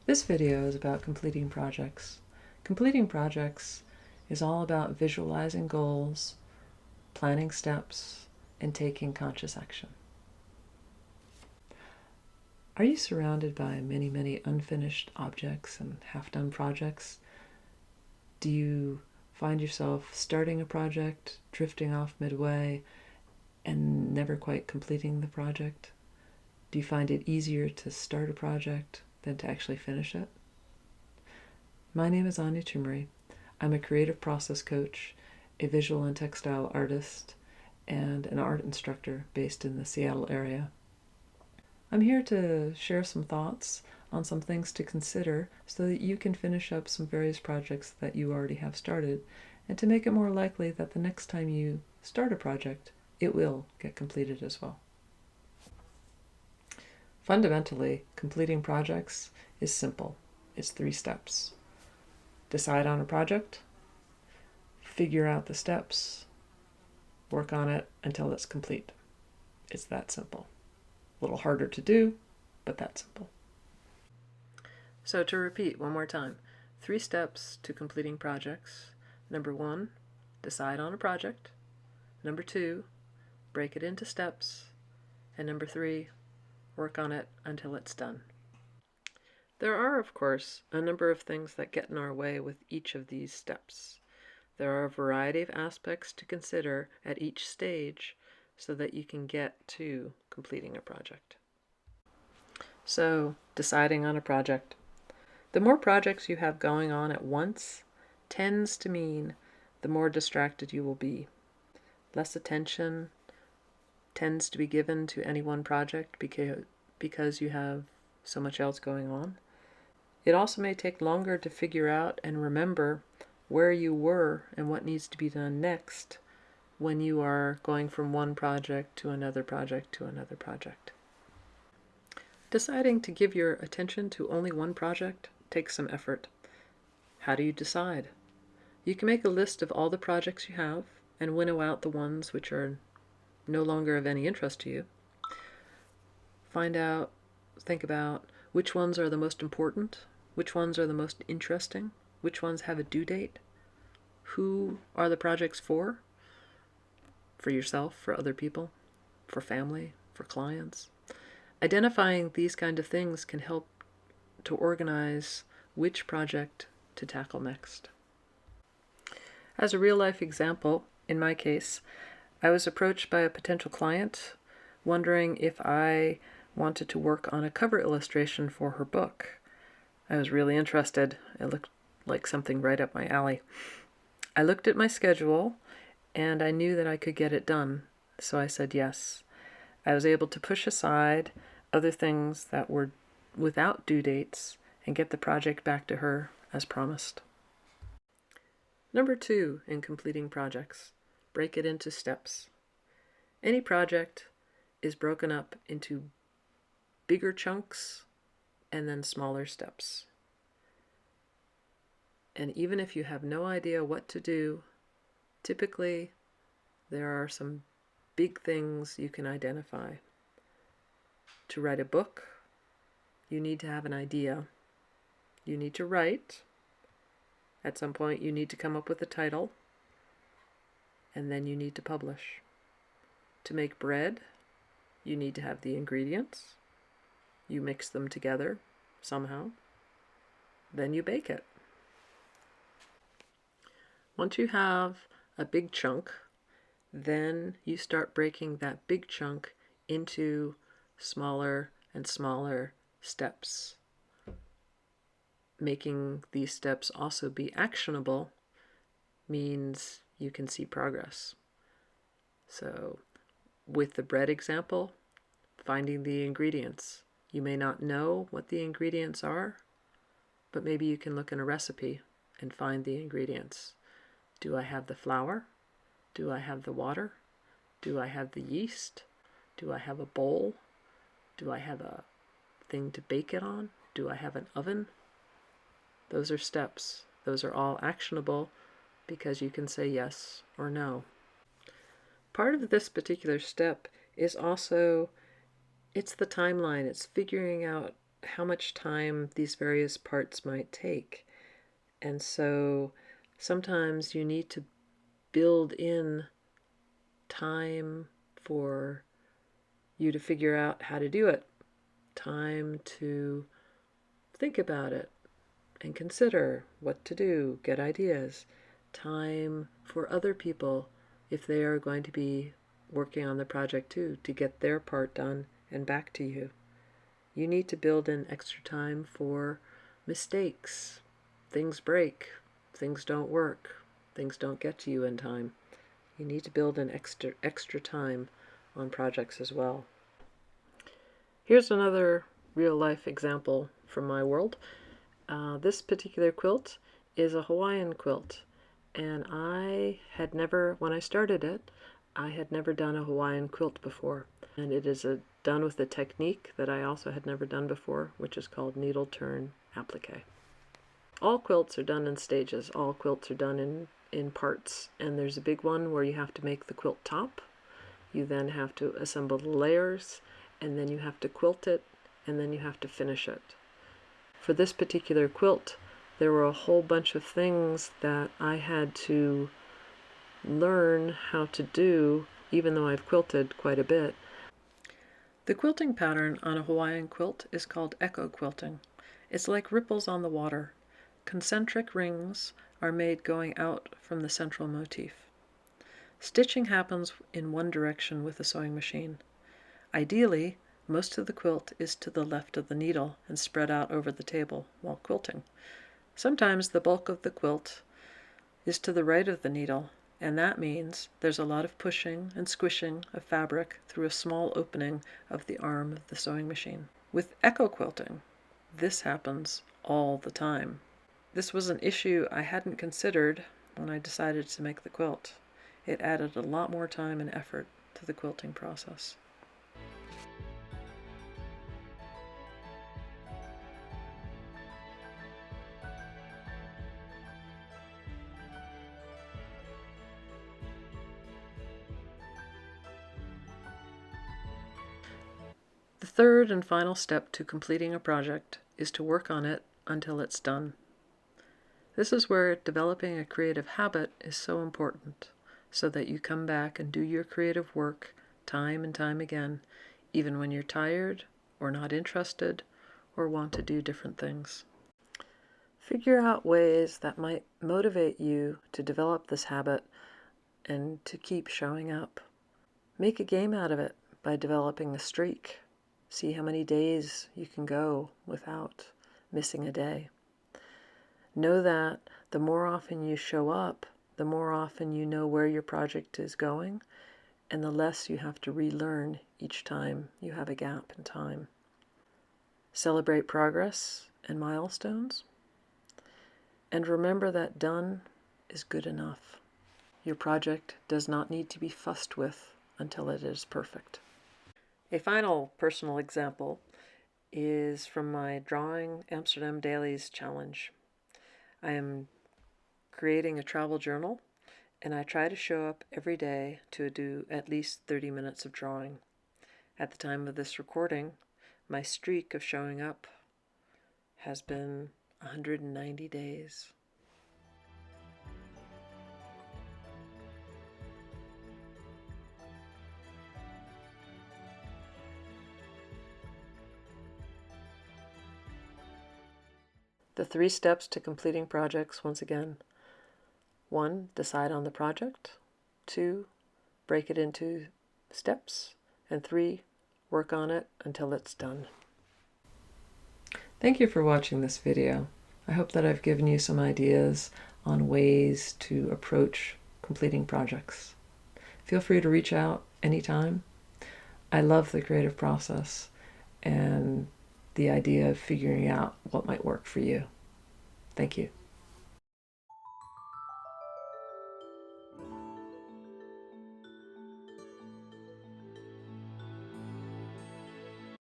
This video is about completing projects. Completing projects is all about visualizing goals, planning steps, and taking conscious action. Are you surrounded by many unfinished objects and half-done projects? Do you find yourself starting a project, drifting off midway, and never quite completing the project? Do you find it easier to start a project than to actually finish it? My name is Untitled Chapter. I'm a creative process coach, a visual and textile artist, and an art instructor based in the Seattle area. I'm here to share some thoughts on some things to consider so that you can finish up some various projects that you already have started, and to make it more likely that the next time you start a project, it will get completed as well. Fundamentally, completing projects is simple. It's 3 steps. Decide on a project, figure out the steps, work on it until it's complete. It's that simple. A little harder to do, but that simple. So to repeat one more time, 3 steps to completing projects. Number 1, decide on a project. Number 2, break it into steps. And number 3, work on it until it's done. There are, of course, a number of things that get in our way with each of these steps. There are a variety of aspects to consider at each stage so that you can get to completing a project. So, deciding on a project. The more projects you have going on at once tends to mean the more distracted you will be. Less attention tends to be given to any one project because you have so much else going on. It also may take longer to figure out and remember where you were and what needs to be done next when you are going from one project to another project to another project. Deciding to give your attention to only one project takes some effort. How do you decide? You can make a list of all the projects you have and winnow out the ones which are no longer of any interest to you. Think about which ones are the most important, which ones are the most interesting, which ones have a due date, who are the projects for yourself, for other people, for family, for clients. Identifying these kind of things can help to organize which project to tackle next. As a real-life example, in my case, I was approached by a potential client wondering if I wanted to work on a cover illustration for her book. I was really interested. It looked like something right up my alley. I looked at my schedule and I knew that I could get it done, so I said yes. I was able to push aside other things that were without due dates and get the project back to her as promised. Number 2 in completing projects, break it into steps. Any project is broken up into bigger chunks and then smaller steps. And even if you have no idea what to do, typically there are some big things you can identify. To write a book, you need to have an idea. You need to write. At some point you need to come up with a title, and then you need to publish. To make bread, you need to have the ingredients. You mix them together somehow. Then you bake it. Once you have a big chunk, then you start breaking that big chunk into smaller and smaller steps. Making these steps also be actionable means you can see progress. So, with the bread example, finding the ingredients. You may not know what the ingredients are, but maybe you can look in a recipe and find the ingredients. Do I have the flour? Do I have the water? Do I have the yeast? Do I have a bowl? Do I have a thing to bake it on? Do I have an oven? Those are steps. Those are all actionable because you can say yes or no. Part of this particular step is also, it's the timeline. It's figuring out how much time these various parts might take. And so sometimes you need to build in time for you to figure out how to do it, time to think about it and consider what to do, get ideas, time for other people if they are going to be working on the project too, to get their part done and back to you. You need to build in extra time for mistakes. Things break, things don't work, things don't get to you in time. You need to build in extra time on projects as well. Here's another real-life example from my world. This particular quilt is a Hawaiian quilt, and when I started it, I had never done a Hawaiian quilt before. And it is done with a technique that I also had never done before, which is called needle turn applique. All quilts are done in stages. All quilts are done in parts. And there's a big one where you have to make the quilt top. You then have to assemble the layers, and then you have to quilt it, and then you have to finish it. For this particular quilt, there were a whole bunch of things that I had to learn how to do, even though I've quilted quite a bit. The quilting pattern on a Hawaiian quilt is called echo quilting. It's like ripples on the water. Concentric rings are made going out from the central motif. Stitching happens in one direction with a sewing machine. Ideally, most of the quilt is to the left of the needle and spread out over the table while quilting. Sometimes the bulk of the quilt is to the right of the needle, and that means there's a lot of pushing and squishing of fabric through a small opening of the arm of the sewing machine. With echo quilting, this happens all the time. This was an issue I hadn't considered when I decided to make the quilt. It added a lot more time and effort to the quilting process. The third and final step to completing a project is to work on it until it's done. This is where developing a creative habit is so important, so that you come back and do your creative work time and time again, even when you're tired or not interested or want to do different things. Figure out ways that might motivate you to develop this habit and to keep showing up. Make a game out of it by developing a streak. See how many days you can go without missing a day. Know that the more often you show up, the more often you know where your project is going, and the less you have to relearn each time you have a gap in time. Celebrate progress and milestones, and remember that done is good enough. Your project does not need to be fussed with until it is perfect. A final personal example is from my Drawing Amsterdam Dailies challenge. I am creating a travel journal, and I try to show up every day to do at least 30 minutes of drawing. At the time of this recording, my streak of showing up has been 190 days. The 3 steps to completing projects once again. 1. Decide on the project. 2. Break it into steps. And 3. Work on it until it's done. Thank you for watching this video. I hope that I've given you some ideas on ways to approach completing projects. Feel free to reach out anytime. I love the creative process and the idea of figuring out what might work for you. Thank you.